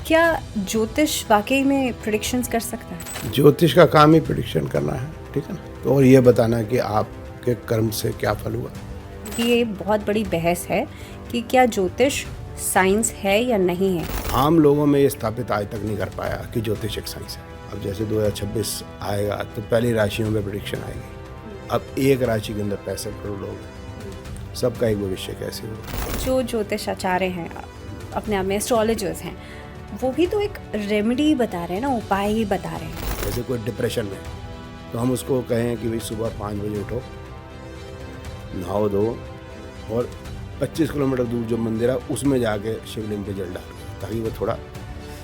क्या ज्योतिष वाकई में प्रेडिक्शंस कर सकता है? ज्योतिष का काम ही प्रिडिक्शन करना है, ठीक है ना। तो और ये बताना कि आपके कर्म से क्या फल हुआ। ये बहुत बड़ी बहस है कि क्या ज्योतिष साइंस है या नहीं है। आम लोगों में ये स्थापित आज तक नहीं कर पाया कि ज्योतिष एक साइंस है। अब जैसे 2026 आएगा तो पहली राशियों में प्रिडिक्शन आएगी। अब एक राशि के अंदर 65 करोड़ लोग हैं, सबका एक भविष्य कैसे होगा। जो ज्योतिष आचार्य हैं, अपने आप में एस्ट्रोलॉजर्स हैं, वो भी तो एक रेमेडी बता रहे हैं ना, उपाय ही बता रहे हैं। जैसे कोई डिप्रेशन में तो हम उसको कहें कि भाई सुबह 5 बजे उठो, नहाओ धो और 25 किलोमीटर दूर जो मंदिर है उसमें जाके शिवलिंग पे जल डाल, ताकि वो थोड़ा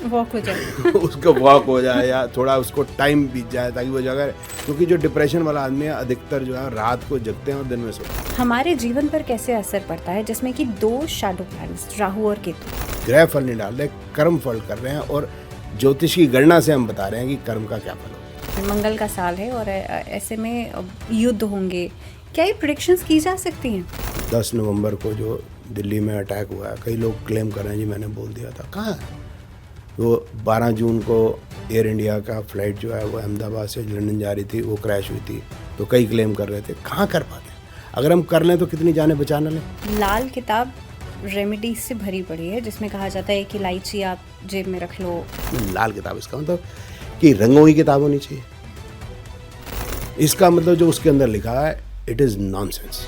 वॉक हो जाए। उसका वॉक हो जाए या थोड़ा उसको टाइम बीत जाए, ताकि वो जगह। क्योंकि जो डिप्रेशन वाला आदमी है अधिकतर जो है रात को जगते हैं और दिन में सोते हैं। हमारे जीवन पर कैसे असर पड़ता है, जिसमें कि 2 शैडो प्लैनेट्स राहु और केतु ग्रह फल नहीं डाल रहे, कर्म फल कर रहे हैं और ज्योतिष की गणना से हम बता रहे हैं कि कर्म का क्या फल होगा। मंगल का साल है और ऐसे में युद्ध होंगे, क्या ये प्रेडिक्शंस की जा सकती हैं? 10 नवंबर को जो दिल्ली में अटैक हुआ है, कई लोग क्लेम कर रहे हैं जी मैंने बोल दिया था, कहाँ है वो। 12 जून को एयर इंडिया का फ्लाइट जो है वो अहमदाबाद से लंदन जा रही थी, वो क्रैश हुई थी, तो कई क्लेम कर रहे थे। कहाँ कर पाते हैं? अगर हम कर लें तो कितनी जानें बचा न लें। लाल किताब रेमेडी से भरी पड़ी है, जिसमें कहा जाता है कि इलायची आप जेब में रख लो। लाल किताब इसका मतलब कि रंगों की किताब होनी चाहिए। इसका मतलब जो उसके अंदर लिखा है इट इज नॉनसेंस।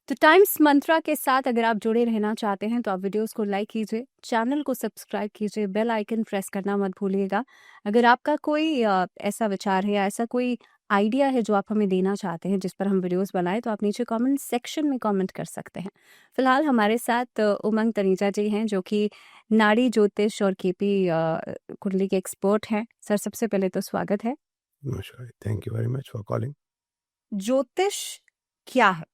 तो टाइम्स मंत्रा के साथ अगर आप जुड़े रहना चाहते हैं तो आप वीडियोस को लाइक कीजिए, चैनल को सब्सक्राइब कीजिए, बेल आइकन प्रेस करना मत भूलिएगा। अगर आपका कोई ऐसा विचार है या ऐसा कोई आइडिया है जो आप हमें देना चाहते हैं जिस पर हम वीडियोस बनाएं, तो आप नीचे कमेंट सेक्शन में कमेंट कर सकते हैं। फिलहाल हमारे साथ उमंग तनीजा जी हैं, जो कि नाड़ी ज्योतिष और केपी कुंडली के एक्सपर्ट हैं। सर, सबसे पहले तो स्वागत है। नमस्कार, thank you very much for calling. ज्योतिष क्या है?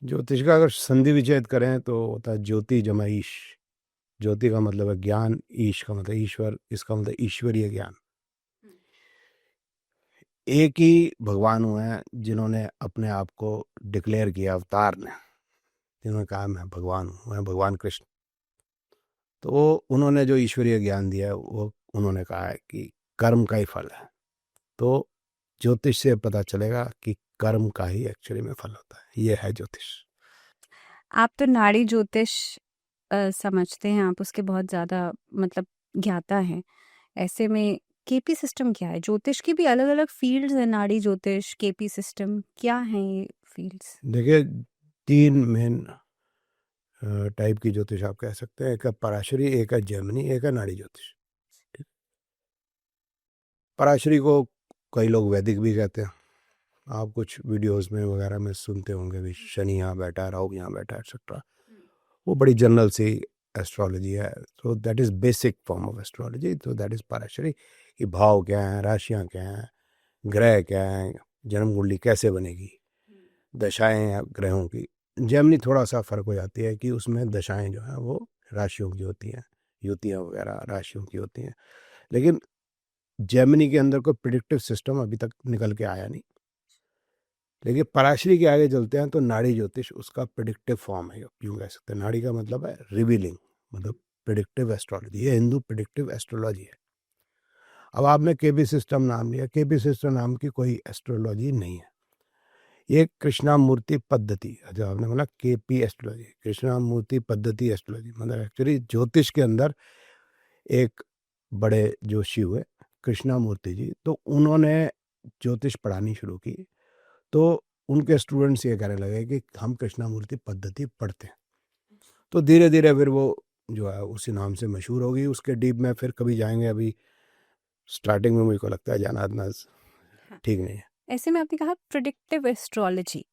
ज्योतिष का अगर संधि विच्छेद करें तो होता है ज्योति जमा ईश। ज्योति का मतलब है ज्ञान, ईश का मतलब ईश्वर, इसका मतलब ईश्वरीय ज्ञान। एक ही भगवान हुए हैं जिन्होंने अपने आप को डिक्लेयर किया, अवतार ने, जिन्होंने कहा मैं भगवान हूँ, मैं भगवान कृष्ण। तो उन्होंने जो ईश्वरीय ज्ञान दिया है वो उन्होंने कहा है कि कर्म का ही फल है। तो ज्योतिष से पता चलेगा कि कर्म का ही एक्चुअली में फल होता है। ये है ज्योतिष। आप तो नाड़ी ज्योतिष समझते हैं, आप उसके बहुत ज़्यादा मतलब ज्ञाता हैं। ऐसे में केपी सिस्टम क्या है? ज्योतिष की भी अलग-अलग फील्ड्स हैं, नाड़ी ज्योतिष, केपी सिस्टम, क्या हैं ये फील्ड्स? देखिए, 3 मेन टाइप की ज्योतिष आप कह सकते हैं। एक है पराशरी, एक है जैमिनी, एक है नाड़ी ज्योतिष। पराशरी को कई लोग वैदिक भी कहते हैं। आप कुछ वीडियोस में वगैरह में सुनते होंगे भी शनि यहाँ बैठा है, राहु यहाँ बैठा है, एक्सेट्रा। वो बड़ी जनरल सी एस्ट्रोलॉजी है। तो that is basic form of astrology. तो दैट इज़ पराशरी। कि भाव क्या हैं, राशियाँ क्या हैं, ग्रह क्या हैं, जन्म कुंडली कैसे बनेगी, दशाएं हैं ग्रहों की। जैमिनी थोड़ा सा फर्क हो जाती है कि उसमें दशाएं जो हैं वो राशियों की होती हैं, युतियाँ वगैरह राशियों की होती हैं। लेकिन जैमिनी के अंदर कोई प्रिडिक्टिव सिस्टम अभी तक निकल के आया नहीं। लेकिन पराशरी के आगे चलते हैं तो नाड़ी ज्योतिष उसका प्रिडिक्टिव फॉर्म है, यूँ कह सकते हैं। नाड़ी का मतलब है रिवीलिंग, मतलब प्रिडिक्टिव एस्ट्रोलॉजी। ये हिंदू प्रिडिक्टिव एस्ट्रोलॉजी है। अब आपने केपी सिस्टम नाम लिया, केपी सिस्टम नाम की कोई एस्ट्रोलॉजी नहीं है। ये कृष्णामूर्ति पद्धति, जो आपने बोला केपी एस्ट्रोलॉजी, कृष्णामूर्ति पद्धति एस्ट्रोलॉजी, मतलब एक्चुअली ज्योतिष के अंदर एक बड़े जोशी हुए कृष्णामूर्ति जी, तो उन्होंने ज्योतिष पढ़ानी शुरू की। तो उनके स्टूडेंट्स ये कहने लगे कि हम कृष्णामूर्ति पद्धति पढ़ते हैं। तो धीरे धीरे फिर वो जो है उसी नाम से मशहूर होगी। उसके डीप में फिर कभी जाएंगे, अभी स्टार्टिंग में मुझे लगता है जाना इतना ठीक नहीं है। ऐसे में आपने कहा प्रिडिक्टिव एस्ट्रोलॉजी,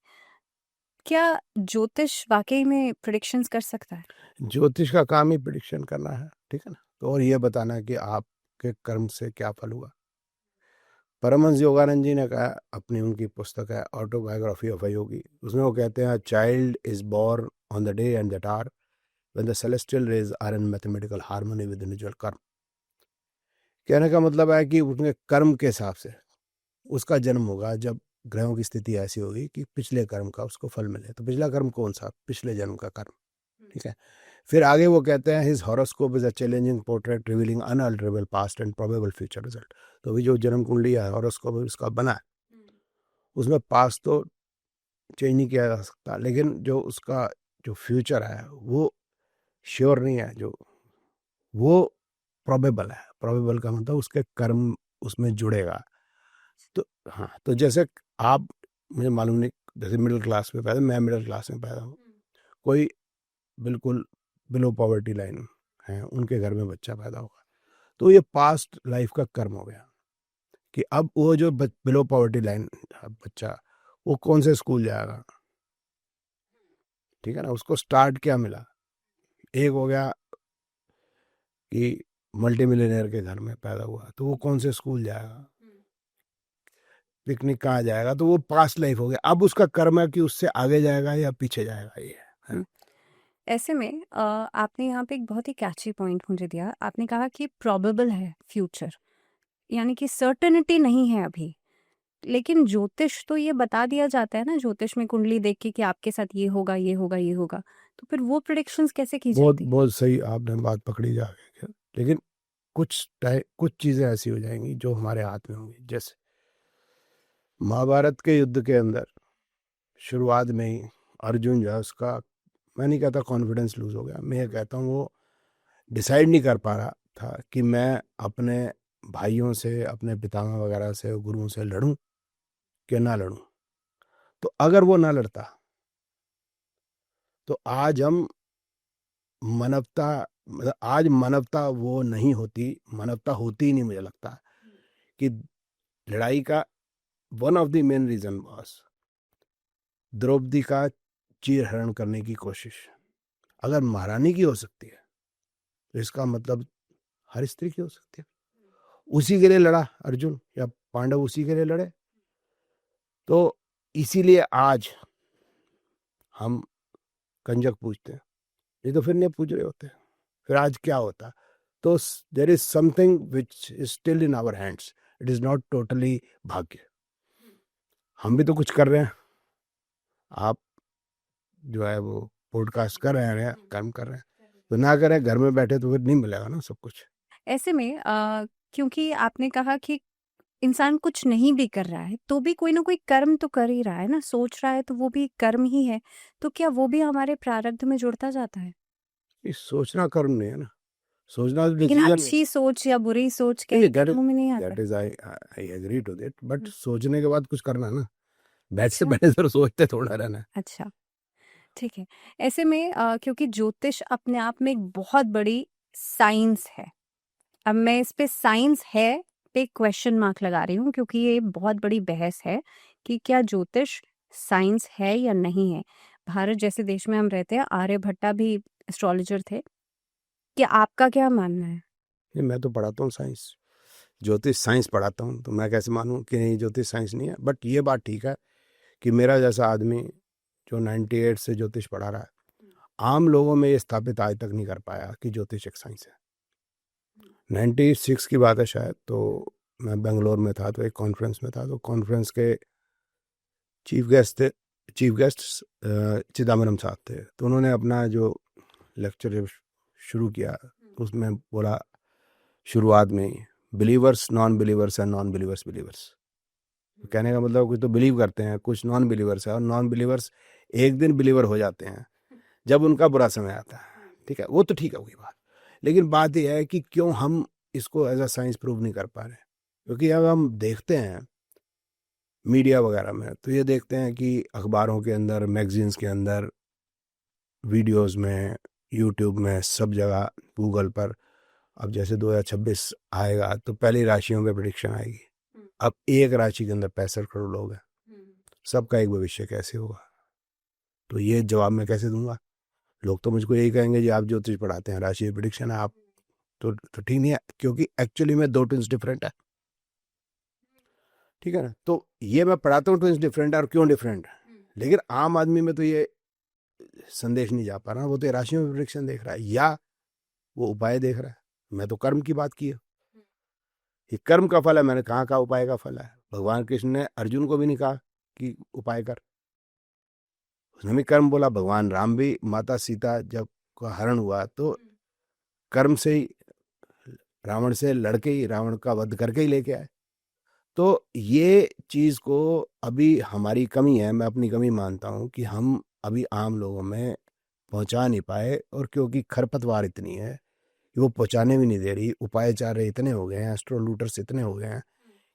क्या ज्योतिष वाकई में प्रेडिक्शंस कर सकता है? ज्योतिष का काम ही प्रिडिक्शन करना है, ठीक है ना। तो और ये बताना कि आपके कर्म से क्या फल हुआ। परमहंस योगानंद जी ने कहा, अपनी उनकी पुस्तक है ऑटोबायोग्राफी ऑफ अ योगी, उसमें वो कहते हैं child is born on the day and that hour when the celestial rays are in mathematical harmony with individual karma. कहने का मतलब है कि उसके कर्म के हिसाब से उसका जन्म होगा जब ग्रहों की स्थिति ऐसी होगी कि पिछले कर्म का उसको फल मिले। तो पिछला कर्म कौन सा? पिछले जन्म का कर्म, ठीक है। फिर आगे वो कहते हैं his horoscope is a challenging portrait revealing unalterable past and probable future result. तो अभी जो जन्म कुंडली है हॉरोस्कोप उसका बना है, उसमें पास्ट तो चेंज नहीं किया जा सकता, लेकिन जो उसका जो फ्यूचर है वो श्योर नहीं है, जो वो प्रोबेबल है। प्रोबेबल का मतलब उसके कर्म उसमें जुड़ेगा। तो हाँ, तो जैसे आप, मुझे मालूम नहीं, जैसे मिडिल क्लास में पैदा, मैं मिडिल क्लास में पैदा हूँ, कोई बिल्कुल बिलो पॉवर्टी लाइन है, उनके घर में बच्चा पैदा होगा, तो ये पास्ट लाइफ का कर्म हो गया कि अब वो जो बिलो पॉवर्टी लाइन बच्चा, वो कौन से स्कूल जाएगा, ठीक है ना। उसको स्टार्ट क्या मिला, एक हो गया कि मल्टी मिलियनर के घर में पैदा हुआ, तो वो कौन से स्कूल जाएगा, पिकनिक कहाँ जाएगा, तो वो पास्ट लाइफ हो गया। अब उसका कर्म है कि उससे आगे जाएगा या पीछे जाएगा, ये है ना? ऐसे में आपने यहाँ पे एक बहुत ही कैची पॉइंट मुझे दिया। आपने कहा कि प्रोबेबल है फ्यूचर, यानी कि सर्टेनिटी नहीं है अभी। लेकिन ज्योतिष तो ये बता दिया जाता है ना, ज्योतिष में कुंडली देख के कि आपके साथ ये होगा, ये होगा, ये होगा। तो फिर वो प्रेडिक्शंस कैसे की बहुत जाती? बहुत सही आपने बात पकड़ी जाके, लेकिन कुछ चीजें ऐसी हो जाएंगी जो हमारे हाथ में होंगी। जैसे महाभारत के युद्ध के अंदर शुरुआत में ही अर्जुन जो है उसका, मैं नहीं कहता कॉन्फिडेंस लूज हो गया, मैं ये कहता हूँ वो डिसाइड नहीं कर पा रहा था कि मैं अपने भाइयों से, अपने पितामह वगैरह से, गुरुओं से लड़ूं कि ना लड़ूं। तो अगर वो ना लड़ता तो आज हम मानवता, मतलब आज मानवता वो नहीं होती, मानवता होती ही नहीं, मुझे लगता है कि लड़ाई का one of the main reason was Draupadi का चीरहरण करने की कोशिश। अगर महारानी की हो सकती है तो इसका मतलब हर स्त्री की हो सकती है। उसी के लिए लड़ा अर्जुन, या पांडव उसी के लिए लड़े। तो इसीलिए आज हम कंजक पूजते हैं, नहीं तो फिर नहीं पूज रहे होते। फिर आज क्या होता, तो there is something which is still in our hands, it is not totally bhagya. हम भी तो कुछ कर रहे हैं, आप जो है वो पॉडकास्ट कर रहे हैं, काम कर रहे हैं, तो ना करें, घर में बैठे तो फिर नहीं मिलेगा ना सब कुछ। ऐसे में क्योंकि आपने कहा कि इंसान कुछ नहीं भी कर रहा है तो भी कोई ना कोई कर्म तो कर ही रहा है ना, सोच रहा है तो वो भी कर्म ही है। तो क्या वो भी हमारे प्रारब्ध में जुड़ता जाता है? ये सोचना कर्म नहीं है ना, सोचना तो लेकिन डिसीजन है। अच्छी सोच या बुरी सोच नहीं, कहीं दैट कर्मों में नहीं आता। That is I agree to that, but hmm, सोचने के बाद कुछ करना ना, बैठते अच्छा, बैठे तो सोचते थोड़ा रहना है। अच्छा, ठीक है। ऐसे में क्योंकि ज्योतिष अपने आप में एक बहुत बड़ी साइंस है। अब मैं इस पे साइंस है पे क्वेश्चन मार्क लगा रही हूँ, क्योंकि ये बहुत बड़ी बहस है कि क्या ज्योतिष साइंस है या नहीं है। भारत जैसे देश में हम रहते हैं, आर्यभट्टा भी एस्ट्रोलॉजर थे। कि आपका क्या मानना है? नहीं, मैं तो पढ़ाता हूँ साइंस, ज्योतिष साइंस पढ़ाता हूँ, तो मैं कैसे मानूँ कि नहीं ज्योतिष साइंस नहीं है। बट ये बात ठीक है कि मेरा जैसा आदमी जो 98 से ज्योतिष पढ़ा रहा है, आम लोगों में ये स्थापित आज तक नहीं कर पाया कि ज्योतिष एक साइंस है। 96 की बात है शायद, तो मैं बेंगलोर में था, तो एक कॉन्फ्रेंस में था, तो कॉन्फ्रेंस के चीफ गेस्ट चिदम्बरम साहब थे। तो उन्होंने अपना जो लेक्चर जब शुरू किया, उसमें बोला शुरुआत में ही, believers non believers and non believers believers. कहने का मतलब कुछ तो बिलीव करते हैं, कुछ नॉन बिलीवर्स है, और नॉन बिलीवर्स एक दिन बिलीवर हो जाते हैं जब उनका बुरा समय आता है। ठीक है, वो तो ठीक है, वही बात। लेकिन बात यह है कि क्यों हम इसको एज अ साइंस प्रूव नहीं कर पा रहे। क्योंकि अब हम देखते हैं मीडिया वगैरह में, तो ये देखते हैं कि अखबारों के अंदर, मैगजीन्स के अंदर, वीडियोस में, यूट्यूब में, सब जगह, गूगल पर, अब जैसे 2026 आएगा तो पहली राशियों पे प्रिडिक्शन आएगी। अब एक राशि के अंदर 65 करोड़ लोग हैं, सबका एक भविष्य कैसे होगा, तो ये जवाब मैं कैसे दूंगा। लोग तो मुझको यही कहेंगे जी आप ज्योतिष पढ़ाते हैं, राशि प्रिडिक्शन है आप, तो ठीक नहीं है, क्योंकि एक्चुअली में दो ट्विंस डिफरेंट है। ठीक है ना, तो ये मैं पढ़ाता हूँ ट्विंस डिफरेंट है, और क्यों डिफरेंट है, लेकिन आम आदमी में तो ये संदेश नहीं जा पा रहा। वो तो राशियों में प्रिडिक्शन देख रहा है, या वो उपाय देख रहा है। मैं तो कर्म की बात की है, ये कर्म का फल है, मैंने कहाँ का उपाय का फल है। भगवान कृष्ण ने अर्जुन को भी नहीं कहा कि उपाय कर, उसने भी कर्म बोला। भगवान राम भी माता सीता जब का हरण हुआ तो कर्म से ही रावण से लड़के ही रावण का वध करके ही लेके आए। तो ये चीज को अभी हमारी कमी है, मैं अपनी कमी मानता हूँ कि हम अभी आम लोगों में पहुंचा नहीं पाए, और क्योंकि खरपतवार इतनी है कि वो पहुंचाने भी नहीं दे रही, उपायचार्य इतने हो गए हैं, एस्ट्रोलूटर्स इतने हो गए हैं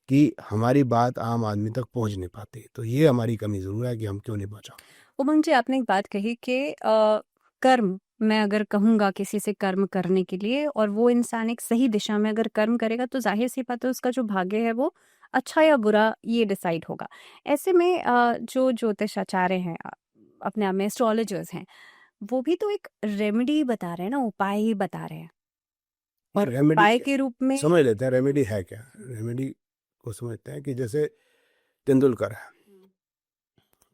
कि हमारी बात आम आदमी तक पहुंच नहीं पाती। तो ये हमारी कमी जरूर है कि हम क्यों नहीं पहुंचा। उमंग जी, आपने एक बात कही कि कर्म, मैं अगर कहूँगा किसी से कर्म करने के लिए और वो इंसान एक सही दिशा में अगर कर्म करेगा तो जाहिर सी बात है उसका जो भाग्य है वो अच्छा या बुरा ये डिसाइड होगा। ऐसे में जो ज्योतिष आचार्य हैं, अपने आप में एस्ट्रोलॉजर्स हैं, वो भी तो एक रेमेडी बता रहे हैं ना, उपाय ही बता रहे हैं। और रेमेडी उपाय के रूप में समझ लेते हैं रेमेडी है क्या। रेमेडी को समझते हैं कि जैसे तेंदुलकर है,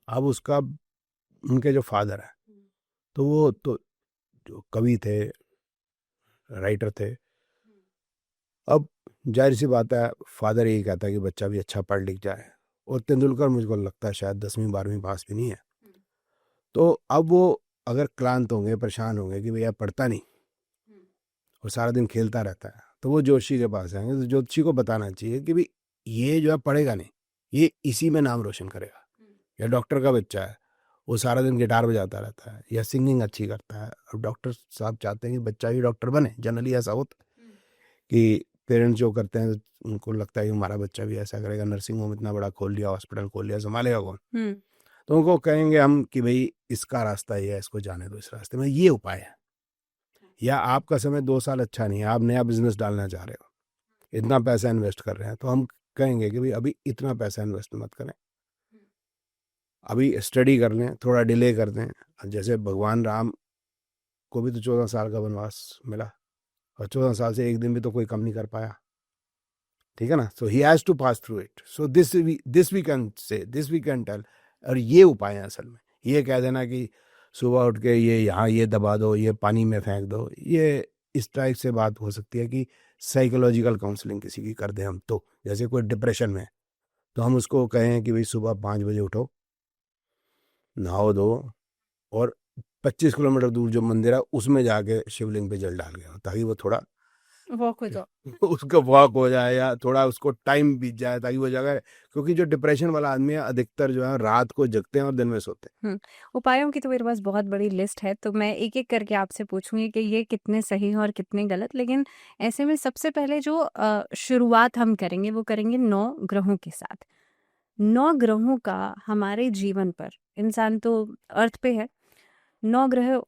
अब उसका उनके जो फादर है तो वो तो जो कवि थे, राइटर थे। अब जाहिर सी बात है फादर यही कहता है कि बच्चा भी अच्छा पढ़ लिख जाए, और तेंदुलकर मुझको लगता है शायद 10वीं 12वीं पास भी नहीं है। तो अब वो अगर क्लांत होंगे, परेशान होंगे कि भैया पढ़ता नहीं और सारा दिन खेलता रहता है, तो वो जोशी के पास आएंगे। तो ज्योतिषी को बताना चाहिए कि भाई ये जो है पढ़ेगा नहीं, ये इसी में नाम रोशन करेगा। या डॉक्टर का बच्चा है, वो सारा दिन गिटार बजाता रहता है या सिंगिंग अच्छी करता है, अब डॉक्टर साहब चाहते हैं कि बच्चा ही डॉक्टर बने। जनरली ऐसा होता है कि पेरेंट्स जो करते हैं उनको लगता है कि हमारा बच्चा भी ऐसा करेगा, नर्सिंग होम इतना बड़ा खोल लिया, हॉस्पिटल खोल लिया, संभालेगा कौन। तो उनको कहेंगे हम कि भाई इसका रास्ता ये है, इसको जाने दो, इस रास्ते में ये उपाय है। या आपका समय 2 साल अच्छा नहीं है, आप नया बिजनेस डालना चाह रहे हो, इतना पैसा इन्वेस्ट कर रहे हैं, तो हम कहेंगे कि भाई अभी इतना पैसा इन्वेस्ट मत करें, अभी स्टडी कर लें, थोड़ा डिले कर दें। जैसे भगवान राम को भी तो 14 साल का वनवास मिला, और 14 साल से एक दिन भी तो कोई कम नहीं कर पाया, ठीक है ना। So he has to pass through it. So this we can say, this we can tell. और ये उपाय है असल में। ये कह देना कि सुबह उठ के ये यहाँ ये दबा दो, ये पानी में फेंक दो, ये इस टाइप से बात हो सकती है कि साइकोलॉजिकल काउंसलिंग किसी की कर दें हम। तो जैसे कोई डिप्रेशन में, तो हम उसको कहें कि भाई सुबह 5 बजे उठो, नहाओ धो, और 25 किलोमीटर दूर जो मंदिर है उसमें जाके शिवलिंग पे जल डाल गया, ताकि वो थोड़ा वॉक हो जाए, उसका वॉक हो जाए, या थोड़ा उसको टाइम बीत जाए, ताकि वो जगह। क्योंकि जो डिप्रेशन वाला आदमी है अधिकतर जो है रात को जगते हैं और दिन में सोते हैं। उपायों की तो मेरे पास बहुत बड़ी लिस्ट है, तो मैं एक एक करके आपसे पूछूंगी कि ये कितने सही हैं और कितने गलत। लेकिन ऐसे में सबसे पहले जो शुरुआत हम करेंगे वो करेंगे 9 ग्रहों के साथ। 9 ग्रहों का हमारे जीवन पर, इंसान तो अर्थ पे है, 9 ग्रह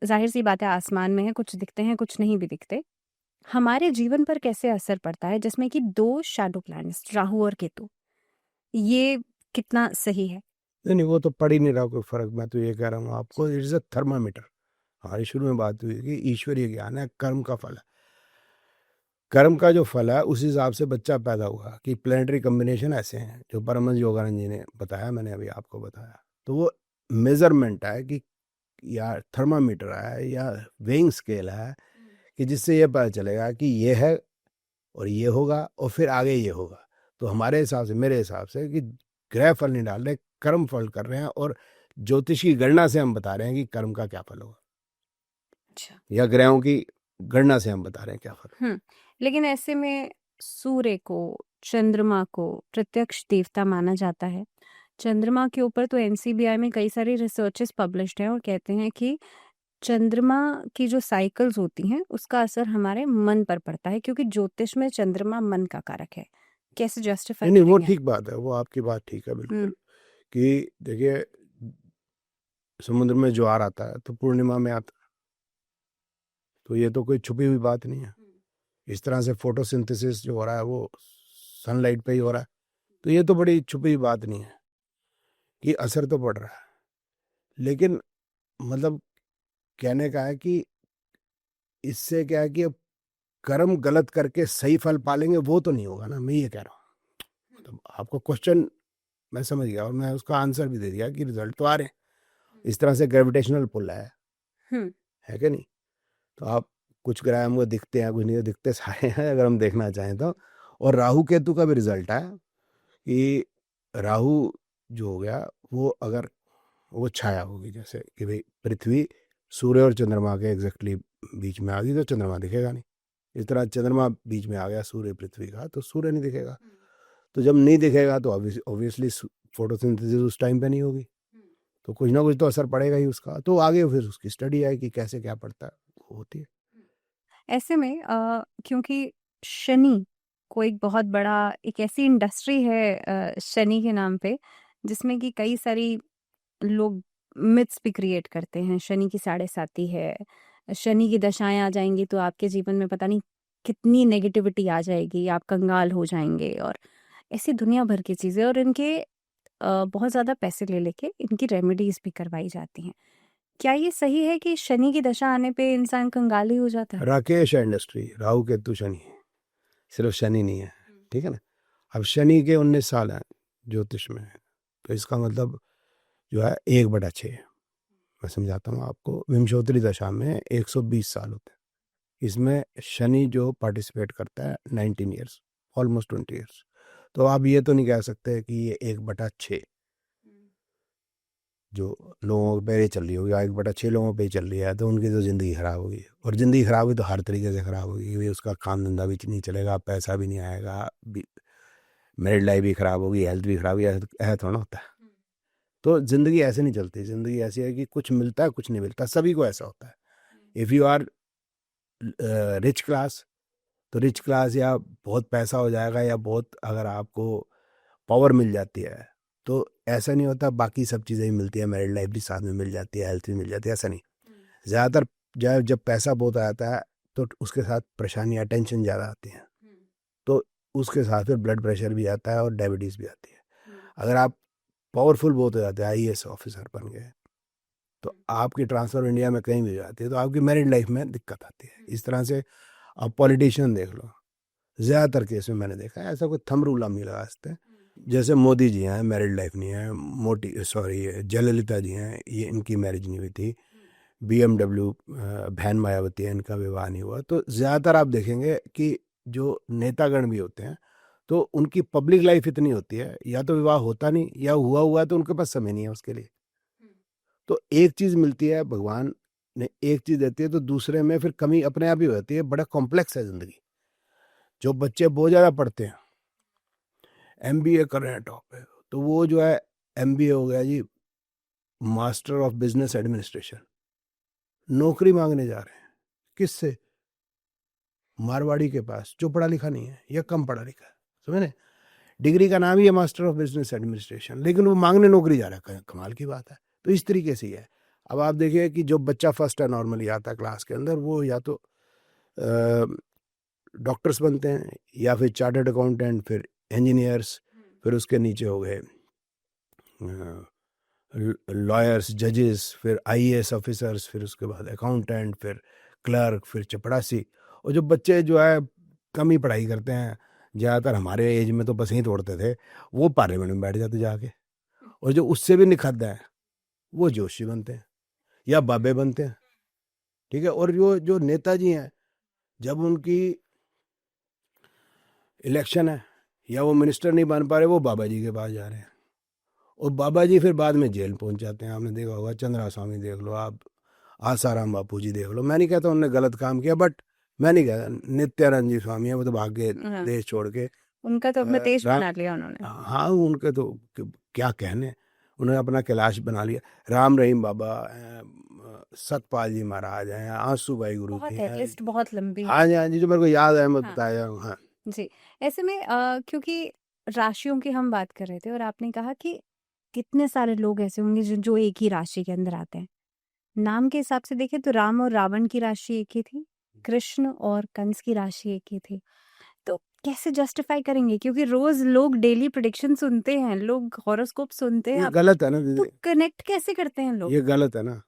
जाहिर सी बात है आसमान में है, कुछ दिखते हैं कुछ नहीं भी दिखते। हमारे जीवन पर कैसे असर पड़ता है, जिसमें कि 2 शैडो प्लैनेट्स राहु और केतु, ये कितना सही है? नहीं नहीं, वो तो पड़ ही नहीं रहा कोई फर्क। मैं तो ये कह रहा हूँ आपको, इट इज अ थर्मामीटर। हमारी शुरू में बात हुई कि ईश्वरीय ज्ञान है, कर्म का फल है। कर्म का जो फल है उस हिसाब से बच्चा पैदा हुआ कि प्लेनेटरी कॉम्बिनेशन ऐसे हैं जो परमहंस योगानंद जी ने बताया, मैंने अभी आपको बताया। तो वो मेजरमेंट है कि, या थर्मामीटर है, या वेइंग स्केल है, कि जिससे ये पता चलेगा कि ये है और ये होगा और फिर आगे ये होगा। तो हमारे हिसाब से, मेरे हिसाब से, कि ग्रह फल नहीं डाल रहे, कर्म फल कर रहे हैं, और ज्योतिष की गणना से हम बता रहे हैं कि कर्म का क्या फल होगा। अच्छा, या ग्रहों की गणना से हम बता रहे हैं क्या फल। लेकिन ऐसे में सूर्य को, चंद्रमा को प्रत्यक्ष देवता माना जाता है। चंद्रमा के ऊपर तो एनसीबीआई में कई सारी रिसर्चेस पब्लिश्ड हैं और कहते हैं कि चंद्रमा की जो साइकिल्स होती हैं उसका असर हमारे मन पर पड़ता है, क्योंकि ज्योतिष में चंद्रमा मन का कारक है। कैसे जस्टिफाई नहीं नहीं, वो करेंगे? ठीक बात है, वो आपकी बात ठीक है बिल्कुल। हम्म, कि देखिए, समुद्र में ज्वार आता है तो पूर्णिमा में आता है, तो ये तो कोई छुपी हुई बात नहीं है। इस तरह से फोटोसिंथेसिस जो हो रहा है वो सनलाइट पे ही हो रहा है, तो ये तो बड़ी छुपी हुई बात नहीं है कि असर तो पड़ रहा है। लेकिन मतलब कहने का है कि इससे क्या है कि अब कर्म गलत करके सही फल पालेंगे, वो तो नहीं होगा ना। मैं ये कह रहा हूँ, मतलब आपको क्वेश्चन मैं समझ गया और मैं उसका आंसर भी दे दिया कि रिजल्ट तो आ रहे हैं। इस तरह से ग्रेविटेशनल पुल है कि नहीं। तो आप कुछ ग्रह हमको दिखते हैं, कुछ नहीं दिखते, सारे हैं अगर हम देखना चाहें तो। और राहु केतु का भी रिजल्ट है कि राहु जो हो गया वो, अगर वो छाया होगी, जैसे कि भाई पृथ्वी सूर्य और चंद्रमा के एग्जैक्टली बीच में आ गई तो चंद्रमा दिखेगा नहीं। इस तरह चंद्रमा बीच में आ गया सूर्य पृथ्वी का तो सूर्य नहीं दिखेगा। तो जब नहीं दिखेगा तो ऑब्वियसली फोटोसिंथेसिस उस टाइम पे नहीं होगी, तो कुछ ना कुछ तो असर पड़ेगा ही उसका। तो आगे फिर उसकी स्टडी है कि कैसे क्या पड़ता है, वो होती है। ऐसे में क्योंकि शनि को एक बहुत बड़ा एक ऐसी इंडस्ट्री है शनि के नाम पे, जिसमें कि कई सारी लोग मिथ्स भी क्रिएट करते हैं। शनि की साढ़े साती है, शनि की दशाएं आ जाएंगी तो आपके जीवन में पता नहीं कितनी नेगेटिविटी आ जाएगी, आप कंगाल हो जाएंगे और ऐसी दुनिया भर की चीज़ें। और इनके बहुत ज़्यादा पैसे ले लेके इनकी रेमेडीज भी करवाई जाती हैं। क्या ये सही है कि शनि की दशा आने पे इंसान कंगाल ही हो जाता है? राकेश है इंडस्ट्री, राहु केतु शनि, सिर्फ शनि नहीं है, ठीक है ना। अब शनि के 19 साल हैं ज्योतिष में, तो इसका मतलब जो है 1/6। मैं समझाता हूँ आपको। विंशोत्तरी दशा में 120 साल होते हैं। इसमें शनि जो पार्टिसिपेट करता है 19 ईयर्स, ऑलमोस्ट 20 ईयर्स। तो आप ये तो नहीं कह सकते कि ये 1/6 जो लोगों पे ये चल रही होगी, 1/6 लोगों पे ही चल रही है, तो उनकी तो ज़िंदगी ख़राब होगी। और ज़िंदगी ख़राब हुई तो हर तरीके से ख़राब होगी, क्योंकि उसका काम धंधा भी नहीं चलेगा, पैसा भी नहीं आएगा, मैरिड लाइफ भी ख़राब होगी, हेल्थ भी ख़राब होगी। ऐसा थोड़ा होता है। तो ज़िंदगी ऐसे नहीं चलती। ज़िंदगी ऐसी है कि कुछ मिलता है कुछ नहीं मिलता, सभी को ऐसा होता है। If you are rich class, तो रिच क्लास या बहुत पैसा हो जाएगा, या बहुत अगर आपको पावर मिल जाती है, तो ऐसा नहीं होता बाकी सब चीज़ें ही मिलती है, मैरिड लाइफ भी साथ में मिल जाती है, हेल्थ भी मिल जाती है, ऐसा नहीं। ज़्यादातर जब पैसा बहुत आता है तो उसके साथ परेशानियाँ, टेंशन ज़्यादा आती हैं, तो उसके साथ फिर ब्लड प्रेशर भी आता है और डायबिटीज़ भी आती है। अगर आप पावरफुल बहुत हो जाते हैं, IAS ऑफिसर बन गए, तो आपकी ट्रांसफ़र इंडिया में कहीं भी हो जाती है, तो आपकी मैरिड लाइफ में दिक्कत आती है। इस तरह से आप पॉलिटिशियन देख लो, ज़्यादातर केस में मैंने देखा है, ऐसा कोई थंब रूल हम नहीं लगा सकते। जैसे मोदी जी हैं, मैरिड लाइफ नहीं है। जयललिता जी हैं, ये इनकी मैरिज नहीं हुई थी। BMW बहन मायावती है, इनका विवाह नहीं हुआ। तो ज़्यादातर आप देखेंगे कि जो नेतागण भी होते हैं, तो उनकी पब्लिक लाइफ इतनी होती है, या तो विवाह होता नहीं, या हुआ तो उनके पास समय नहीं है उसके लिए। तो एक चीज़ मिलती है, भगवान ने एक चीज़ देती है, तो दूसरे में फिर कमी अपने आप ही हो जाती है। बड़ा कॉम्प्लेक्स है ज़िंदगी। जो बच्चे बहुत ज़्यादा पढ़ते हैं, MBA कर रहे हैं टॉप पे, तो वो जो है MBA हो गया जी, मास्टर ऑफ बिजनेस एडमिनिस्ट्रेशन, नौकरी मांगने जा रहे हैं किससे? मारवाड़ी के पास, जो पढ़ा लिखा नहीं है या कम पढ़ा लिखा है, समझे? डिग्री का नाम ही है मास्टर ऑफ बिजनेस एडमिनिस्ट्रेशन, लेकिन वो मांगने नौकरी जा रहा है। कमाल की बात है। तो इस तरीके से ही है। अब आप देखिए कि जो बच्चा फर्स्ट है नॉर्मली आता है क्लास के अंदर, वो या तो डॉक्टर्स बनते हैं, या फिर चार्टर्ड अकाउंटेंट, फिर इंजीनियर्स, फिर उसके नीचे हो गए लॉयर्स, जजेस, फिर IAS ऑफिसर्स, फिर उसके बाद अकाउंटेंट, फिर क्लर्क, फिर चपड़ासी। और जो बच्चे जो है कम ही पढ़ाई करते हैं, ज़्यादातर हमारे एज में तो बस ही तोड़ते थे, वो पार्लियामेंट में बैठ जाते जाके। और जो उससे भी निखद्दा है, वो जोशी बनते हैं या बाबे बनते हैं, ठीक है। और जो नेताजी हैं, जब उनकी इलेक्शन है या वो मिनिस्टर नहीं बन पा रहे, वो बाबा जी के पास जा रहे हैं, और बाबा जी फिर बाद में जेल पहुंच जाते हैं। आपने देखा होगा, चंद्रा स्वामी देख लो आप, आसाराम बापू जी देख लो। मैं नहीं कहता उन्होंने गलत काम किया, बट मैं नहीं कहता। नित्यानंद जी स्वामी है, वो तो भाग गए देश छोड़ के। उनका तो अपना देश बना लिया उन्होंने। हाँ, उनके तो क्या कहने, उन्होंने अपना कैलाश बना लिया। राम रहीम बाबा, सतपाल जी महाराज हैं, आंसू भाई गुरु बहुत जी है, हैं। लिस्ट बहुत लंबी है। हाँ जी, हाँ जी, जो मेरे को याद है मैं हाँ। बताया हूँ। हाँ जी, ऐसे में क्योंकि राशियों की हम बात कर रहे थे और आपने कहा कि कितने सारे लोग ऐसे होंगे जो एक ही राशि के अंदर आते हैं। नाम के हिसाब से देखें तो राम और रावण की राशि एक ही थी, कृष्ण और कंस की राशि एक ही थी। तो कैसे जस्टिफाई करेंगे? क्योंकि रोज लोग डेली प्रेडिक्शन सुनते हैं, लोग हॉरोस्कोप सुनते हैं, ये गलत है ना तो दीदी, कनेक्ट कैसे करते हैं लोग? ये गलत है ना,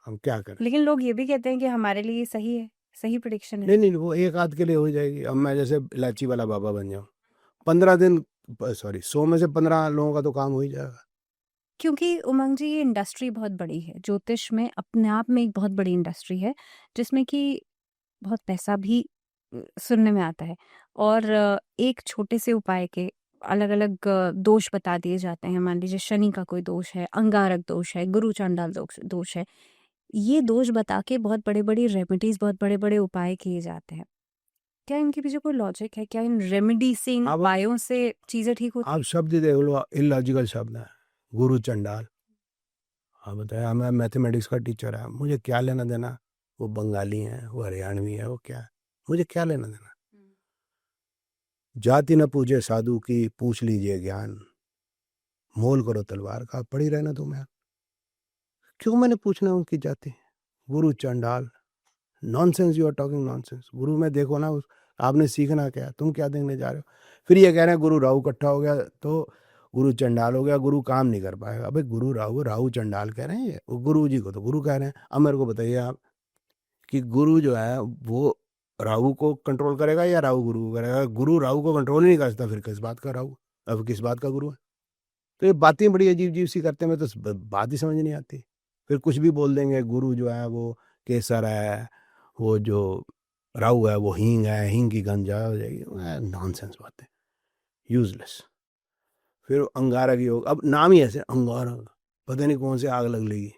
हम क्या करें। लेकिन लोग ये भी कहते हैं कि हमारे लिए सही है, सही प्रेडिक्शन है। नहीं नहीं, वो एक आध के लिए हो जाएगी। अब मैं जैसे इलायची वाला बाबा बन जाऊँ, 15 दिन, सॉरी 100 में से 15 लोगों का तो काम हो ही जाएगा। क्योंकि उमंग जी, ये इंडस्ट्री बहुत बड़ी है। ज्योतिष में अपने आप में एक बहुत बड़ी इंडस्ट्री है, जिसमें कि बहुत पैसा भी सुनने में आता है। और एक छोटे से उपाय के अलग-अलग दोष बता दिए जाते हैं। मान लीजिए शनि का कोई दोष है, अंगारक दोष है, गुरु चांडाल दोष दोष है। ये दोष बता के बहुत बड़े-बड़े रेमेडीज़, बहुत बड़े-बड़े उपाय किए जाते हैं। क्या इनके पीछे कोई लॉजिक है? क्या इन रेमेडीसिंग आप उपायों से चीज़ें ठीक होती आप शब्द ही देख लो, इलॉजिकल शब्द है, गुरु चंडाल। हाँ बताया, मैं मैथमेटिक्स का टीचर है, मुझे क्या लेना देना, वो बंगाली है, वो हरियाणवी है, वो क्या है, मुझे क्या लेना देना। जाति न पूजे साधु की, पूछ लीजिए ज्ञान, मोल करो तलवार का, पड़ी रहना तुम्हें, क्यों मैंने पूछना उनकी जाति। गुरु चंडाल, nonsense, you are talking nonsense. गुरु में देखो ना, आपने सीखना क्या, तुम क्या देखने जा रहे हो। फिर ये कह रहे हैं गुरु राहु इकट्ठा हो गया तो गुरु चंडाल हो गया, गुरु काम नहीं कर पाएगा। अबे गुरु राहु, राहु चंडाल कह रहे हैं, ये वो गुरु जी को तो गुरु कह रहे हैं। अब मेरे को बताइए आप कि गुरु जो है वो राहु को कंट्रोल करेगा या राहु गुरु को करेगा। गुरु राहु को कंट्रोल ही नहीं कर सकता, फिर किस बात का राहु, अब किस बात का गुरु है। तो ये बातें बड़ी अजीब अजीब सी करते हैं, मैं तो बात ही समझ नहीं आती। फिर कुछ भी बोल देंगे, गुरु जो है वो केसर है, वो जो राहु है वो हींग है, हींग की गंज हो जाएगी, नॉनसेंस बातें, यूजलेस। फिर अंगारा की योग, अब नाम ही ऐसे अंगारा, पता नहीं कौन से आग लग लेगी।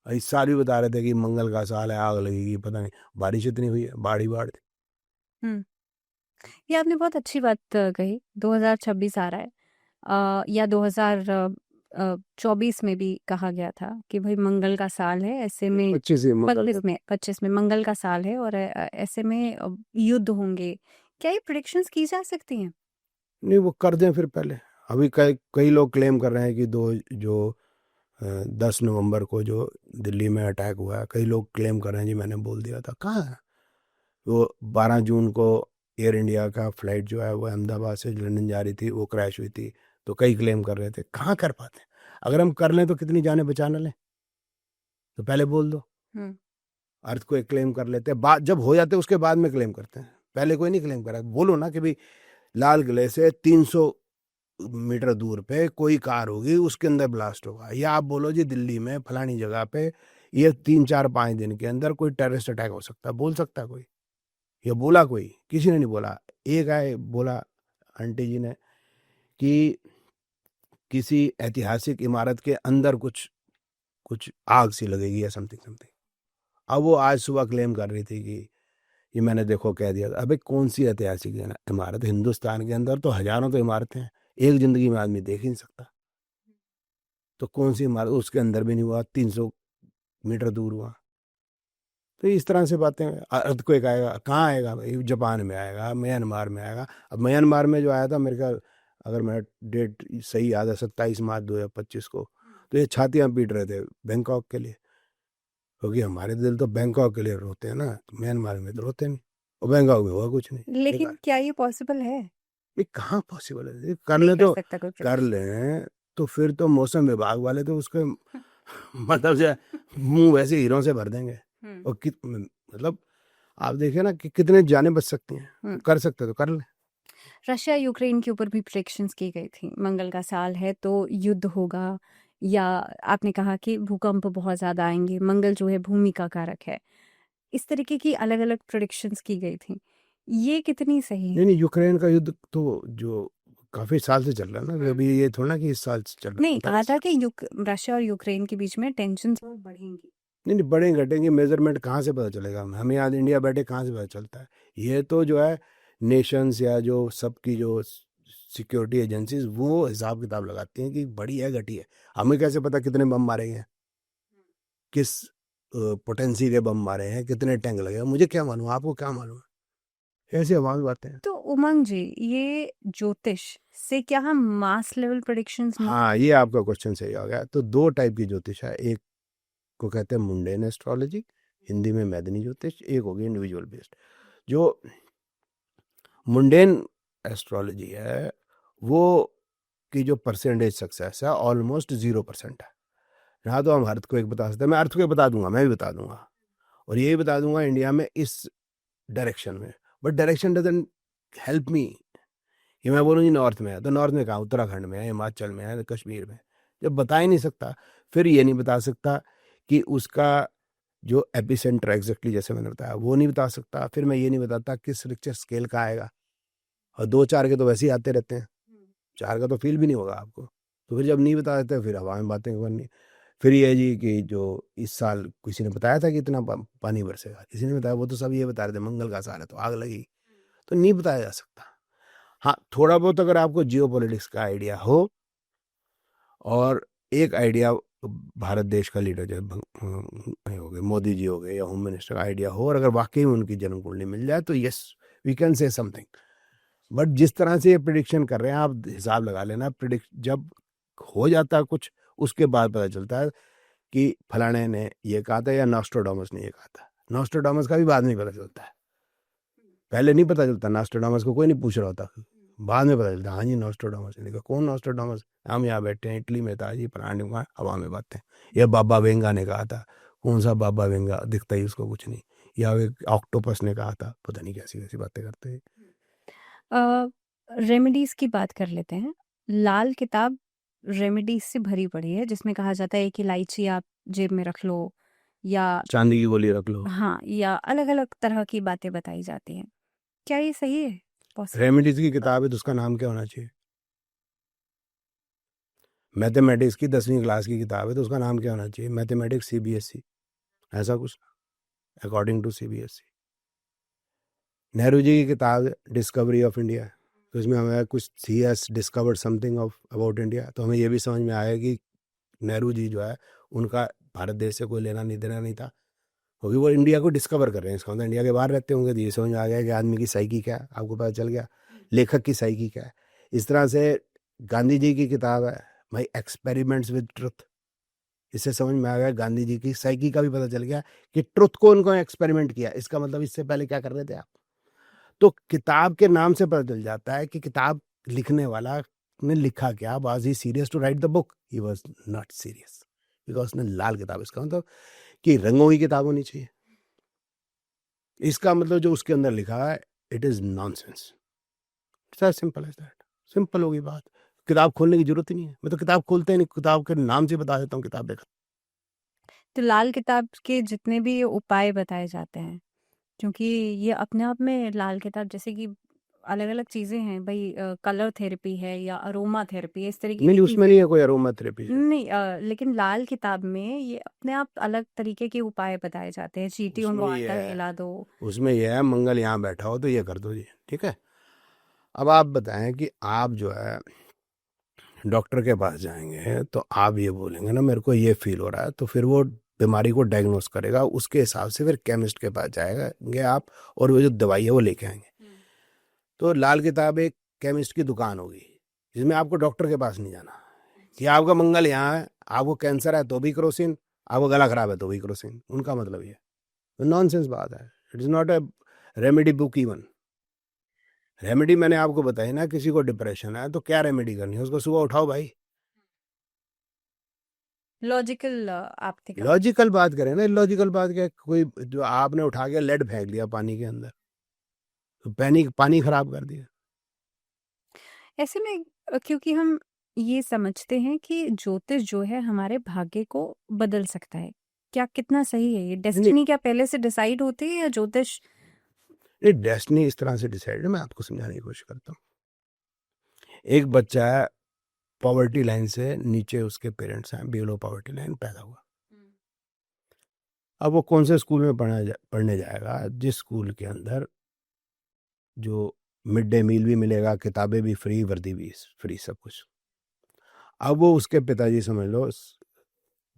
इस साल भी बता रहे थे कि मंगल का साल है, आग लगेगी, पता नहीं, बारिश इतनी हुई है, बाढ़ ही बाढ़ थी। हुँ। ये आपने बहुत अच्छी बात कही। 2026 आ रहा है या 2024 में भी कहा गया था कि भाई मंगल का साल है, ऐसे में 25 ही मंगल 25 में मंगल का साल है और ऐसे में युद्ध होंगे। क्या ये प्रेडिक्शंस की जा सकती हैं? नहीं, वो कर दें फिर पहले। अभी कई कई लोग क्लेम कर रहे हैं कि 10 नवंबर को जो दिल्ली में अटैक हुआ है, कई लोग क्लेम कर रहे हैं जी मैंने बोल दिया था। कहाँ है वो? 12 जून को एयर इंडिया का फ्लाइट जो है वो अहमदाबाद से लंदन जा रही थी, वो क्रैश हुई थी, तो कई क्लेम कर रहे थे। कहाँ कर पाते हैं? अगर हम कर लें तो कितनी जानें बचा न लें, तो पहले बोल दो। अर्थ को एक क्लेम कर लेते हैं, बाद जब हो जाते हैं उसके बाद में क्लेम करते हैं, पहले कोई नहीं क्लेम करा। बोलो ना कि भाई लाल किले से 300 मीटर दूर पे कोई कार होगी, उसके अंदर ब्लास्ट होगा, या आप बोलो जी दिल्ली में फलानी जगह पे ये 3 4 5 दिन के अंदर कोई टेररिस्ट अटैक हो सकता है। बोल सकता है कोई? या बोला कोई? किसी ने नहीं बोला। एक आए बोला आंटी जी ने कि किसी ऐतिहासिक इमारत के अंदर कुछ कुछ आग सी लगेगी या समथिंग समथिंग। अब वो आज सुबह क्लेम कर रही थी कि ये मैंने देखो कह दिया। अबे कौन सी ऐतिहासिक इमारत? हिंदुस्तान के अंदर तो हजारों तो इमारतें हैं, एक जिंदगी में आदमी देख ही नहीं सकता। तो कौन सी इमारत उसके अंदर भी नहीं हुआ, 300 मीटर दूर हुआ। तो इस तरह से बातें। अर्थक्वेक आएगा, कहाँ आएगा भाई? जापान में आएगा, म्यांमार में आएगा। अब म्यांमार में जो आया था, मेरे ख्याल अगर मैं डेट सही याद है 27 मार्च 2025 को, तो ये छातियाँ पीट रहे थे बैंकॉक के लिए, क्योंकि हमारे दिल तो बैंकॉक के लिए रोते हैं ना, तो म्यांमार में तो रोते नहीं, और बैंकॉक में हुआ कुछ नहीं। लेकिन क्या ये पॉसिबल है? ये कहाँ पॉसिबल है? ये कर नहीं ले कर तो सकता कोई कर प्रेडिक्शन। लें, तो फिर तो मौसम विभाग वाले तो उसके मतलब से मुंह वैसे हीरों से भर देंगे। और मतलब आप देखिए ना कि कितने जाने बच सकती हैं। कर सकते तो कर ले। रशिया यूक्रेन के ऊपर भी प्रेडिक्शंस की गई थी, मंगल का साल है तो युद्ध होगा, या आपने कहा कि भूकंप बहुत ज़्यादा आएंगे, मंगल जो है भूमि का कारक है। इस तरीके की अलग-अलग प्रेडिक्शंस की गई थी। ये कितनी सही नहीं है? नहीं, यूक्रेन का युद्ध तो जो काफी साल से चल रहा है ना, अभी ये थोड़ा ना कि इस साल से चल रहा नहीं, है। कहा था कि रशिया और यूक्रेन के बीच में टेंशन्स और बढ़ेंगी। नहीं नहीं, बढ़े घटेंगे, मेजरमेंट कहाँ से पता चलेगा? हमें यहाँ इंडिया बैठे कहाँ से पता चलता है? ये तो जो है नेशंस या जो सबकी जो सिक्योरिटी एजेंसीज वो हिसाब किताब लगाती हैं कि बड़ी है घटी है। हमें कैसे पता कितने बम मारे हैं, किस पोटेंसी के बम मारे हैं, कितने टैंक लगे हैं? मुझे क्या मालूम, आपको क्या मालूम? ऐसी आवाज बातें हैं। तो उमंग जी, ये ज्योतिष से क्या हम मास लेवल प्रेडिक्शंस? हाँ, ये आपका क्वेश्चन सही आ गया। तो दो टाइप की ज्योतिष है, एक को कहते हैं मुंडेन एस्ट्रोलॉजी, हिंदी में मैदनी ज्योतिष, एक होगी इंडिविजुअल बेस्ड। जो मुंडेन एस्ट्रोलॉजी है वो की जो परसेंटेज सक्सेस है ऑलमोस्ट 0% है। यहाँ तो हम अर्थ को एक बता सकते हैं, मैं अर्थ को एक बता दूंगा, मैं भी बता दूंगा, और ये भी बता दूंगा इंडिया में इस डायरेक्शन में, but direction doesn't help me. ये मैं बोलूँ जी नॉर्थ में है, तो नॉर्थ में कहाँ? उत्तराखंड में है, हिमाचल में है, कश्मीर में। जब बता ही नहीं सकता, फिर ये नहीं बता सकता कि उसका जो एपिसेंटर एग्जैक्टली जैसे मैंने बताया वो नहीं बता सकता, फिर मैं ये नहीं बताता किस रिक्टर स्केल का आएगा, और 2 4 के तो वैसे ही आते रहते हैं, 4 का तो फील भी नहीं होगा आपको। तो फिर जब नहीं बता देते फिर हवा में बातें करनी। फिर ये जी कि जो इस साल किसी ने बताया था कि इतना पानी बरसेगा, किसी ने बताया, वो तो सब ये बता रहे थे मंगल का साल है तो आग लगी, तो नहीं बताया जा सकता। हाँ, थोड़ा बहुत अगर आपको जियो पॉलिटिक्स का आइडिया हो और एक आइडिया भारत देश का लीडर जो हो गए मोदी जी हो गए या होम मिनिस्टर का आइडिया हो, और अगर वाकई में उनकी जन्म कुंडली मिल जाए तो yes we can say something. But जिस तरह से ये प्रिडिक्शन कर रहे हैं आप हिसाब लगा लेना, प्रिडिक्ट जब हो जाता है कुछ उसके बाद पता चलता है कि फलाने ने ये कहा था या नॉस्ट्राडामस ने ये कहा था। नॉस्ट्राडामस का भी बाद में पता चलता है, पहले नहीं पता चलता। नॉस्ट्राडामस को कोई नहीं पूछ रहा होता, बाद में पता चलता हाँ जी नॉस्ट्राडामस ने कहा। कौन नॉस्ट्राडामस? हम यहाँ बैठे हैं, इटली में था जी, प्राणी का हवा में बातें। यह बाबा वेंगा ने कहा था। कौन सा बाबा वेंगा? दिखता ही उसको कुछ नहीं। या एक ऑक्टोपस ने कहा था, पता नहीं कैसी कैसी बातें करते हैं। रेमेडीज की बात कर लेते हैं। लाल किताब रेमेडीज से भरी पड़ी है, जिसमें कहा जाता है कि इलायची आप जेब में रख लो, या चांदी की गोली रख लो। हाँ, या अलग अलग तरह की बातें बताई जाती हैं। क्या ये सही है? पॉसिबल? रेमेडीज की किताब है तो उसका नाम क्या होना चाहिए? मैथमेटिक्स की 10वीं क्लास की किताब है तो उसका नाम क्या होना चाहिए? मैथमेटिक्स सीबीएसई, ऐसा कुछ, according to CBSE. Nehru ji की किताब डिस्कवरी ऑफ इंडिया, तो इसमें हमें कुछ he has discovered something of about India, तो हमें ये भी समझ में आया कि नेहरू जी जो है उनका भारत देश से कोई लेना नहीं देना नहीं था, क्योंकि वो इंडिया को डिस्कवर कर रहे हैं। इसका मतलब इंडिया के बाहर रहते होंगे, तो ये समझ में आ गया कि आदमी की साइकी क्या है, आपको पता चल गया लेखक की साइकी क्या है। इस तरह से गांधी जी की किताब है भाई एक्सपेरिमेंट्स विद ट्रुथ, इससे समझ में आ गया गांधी जी की साइकी का भी पता चल गया कि ट्रुथ को उनको एक्सपेरिमेंट किया, इसका मतलब इससे पहले क्या कर रहे थे आप। तो किताब के नाम से पता चल जाता है कि किताब लिखने वाला ने लिखा क्या। Was he serious to write the book? He was not serious, because उसने लाल किताब, इसका मतलब कि रंगों की किताब होनी चाहिए। इसका मतलब जो उसके अंदर लिखा है it is nonsense. It's simple as that. Simple होगी बात, किताब खोलने की जरूरत ही नहीं है। मैं तो किताब खोलते ही नहीं, किताब के नाम से बता देता हूँ किताब देखा। तो लाल किताब के जितने भी उपाय बताए जाते हैं, क्योंकि ये अपने आप में लाल किताब जैसे कि अलग अलग चीजें हैं भाई, कलर थेरेपी है या अरोमा थेरेपी है, इस तरीके नहीं की उसमें चीजें। नहीं है कोई अरोमा थेरेपी। नहीं, लेकिन लाल किताब में ये अपने आप अलग तरीके के उपाय बताए जाते हैं। चींटियों को उसमें ये आटा है, खिला दो। उसमें यह है मंगल यहाँ बैठा हो तो ये कर दो जी, ठीक है। अब आप बताएं कि आप जो है डॉक्टर के पास जाएंगे तो आप ये बोलेंगे ना मेरे को ये फील हो रहा है, तो फिर वो बीमारी को डायग्नोस करेगा, उसके हिसाब से फिर केमिस्ट के पास जाएंगे आप, और वो जो दवाई है वो लेके आएंगे। तो लाल किताब एक केमिस्ट की दुकान होगी जिसमें आपको डॉक्टर के पास नहीं जाना कि आपका मंगल यहाँ है, आपको कैंसर है तो भी क्रोसिन, आपको गला खराब है तो भी क्रोसिन। उनका मतलब ये नॉनसेंस बात है। It is not a remedy book even. Remedy मैंने आपको बताई ना, किसी को डिप्रेशन है तो क्या रेमेडी करनी है, उसको सुबह उठाओ भाई। लॉजिकल आप थे। लॉजिकल बात करें ना, लॉजिकल बात क्या है? कोई जो आपने उठा के लेड फेंक दिया पानी के अंदर, तो पानी पानी खराब कर दिया। ऐसे में क्योंकि हम ये समझते हैं कि ज्योतिष जो है हमारे भाग्य को बदल सकता है, क्या कितना सही है ये? नहीं डेस्टिनी क्या पहले से डिसाइड होती है या ज्योतिष? नहीं, डेस्टिनी इस तरह से डिसाइड है, मैं आपको समझाने की कोशिश करता हूँ। एक बच्चा है पॉवर्टी लाइन से नीचे, उसके पेरेंट्स हैं बिलो पॉवर्टी लाइन, पैदा हुआ। अब वो कौन से स्कूल में पढ़ने जाएगा जिस स्कूल के अंदर जो मिड डे मील भी मिलेगा, किताबें भी फ्री, वर्दी भी फ्री, सब कुछ। अब वो उसके पिताजी समझ लो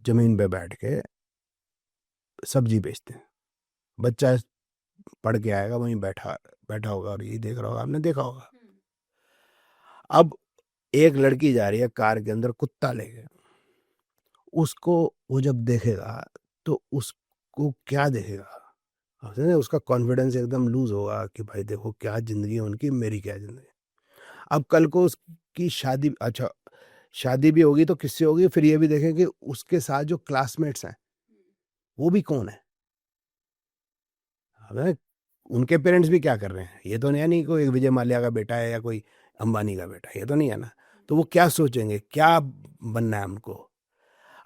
जमीन पे बैठ के सब्जी बेचते हैं, बच्चा पढ़ के आएगा वहीं बैठा बैठा होगा और ये देख रहा होगा, आपने देखा होगा। अब एक लड़की जा रही है कार के अंदर कुत्ता लेके, उसको वो जब देखेगा तो उसको क्या देखेगा? आप समझे? उसका कॉन्फिडेंस एकदम लूज होगा कि भाई देखो क्या जिंदगी है उनकी, मेरी क्या जिंदगी। अब कल को उसकी शादी, अच्छा शादी भी होगी तो किससे होगी, फिर ये भी देखें कि उसके साथ जो क्लासमेट्स हैं वो भी कौन है। हमें उनके पेरेंट्स भी क्या कर रहे हैं, ये तो नहीं कोई विजय माल्या का बेटा है या कोई अंबानी का बेटा, ये तो नहीं है ना। तो वो क्या सोचेंगे, क्या बनना है उनको।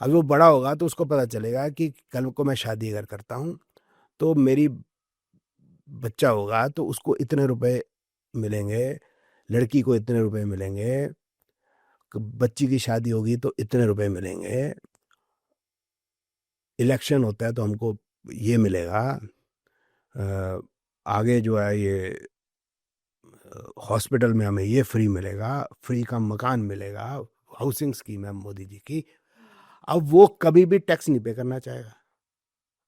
अभी वो बड़ा होगा तो उसको पता चलेगा कि कल को मैं शादी अगर करता हूँ तो मेरी बच्चा होगा तो उसको इतने रुपए मिलेंगे, लड़की को इतने रुपए मिलेंगे, बच्ची की शादी होगी तो इतने रुपए मिलेंगे। इलेक्शन होता है तो हमको ये मिलेगा, आगे जो है ये हॉस्पिटल में हमें ये फ्री मिलेगा, फ्री का मकान मिलेगा, हाउसिंग स्कीम है मोदी जी की। अब वो कभी भी टैक्स नहीं पे करना चाहेगा,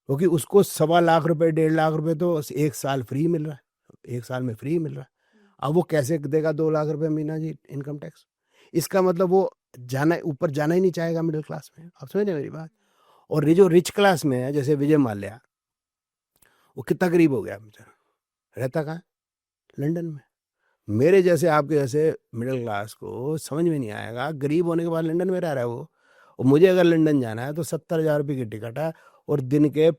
क्योंकि उसको 1.25 लाख रुपए 1.5 लाख रुपए तो 1 साल फ्री मिल रहा है, 1 साल में फ्री मिल रहा है। अब वो कैसे देगा 2 लाख रुपए महीना जी इनकम टैक्स? इसका मतलब वो जाना ऊपर जाना ही नहीं चाहेगा मिडिल क्लास में। आप समझ रहे मेरी बात? और ये जो रिच क्लास में है, जैसे विजय माल्या, वो कितना गरीब हो गया बेचारा, रहता कहाँ? लंदन में। मेरे जैसे आपके जैसे मिडिल क्लास को समझ में नहीं आएगा, गरीब होने के बाद लंदन में रह रहा है वो। और मुझे अगर लंदन जाना है तो 70,000 रुपये की टिकट है, और दिन के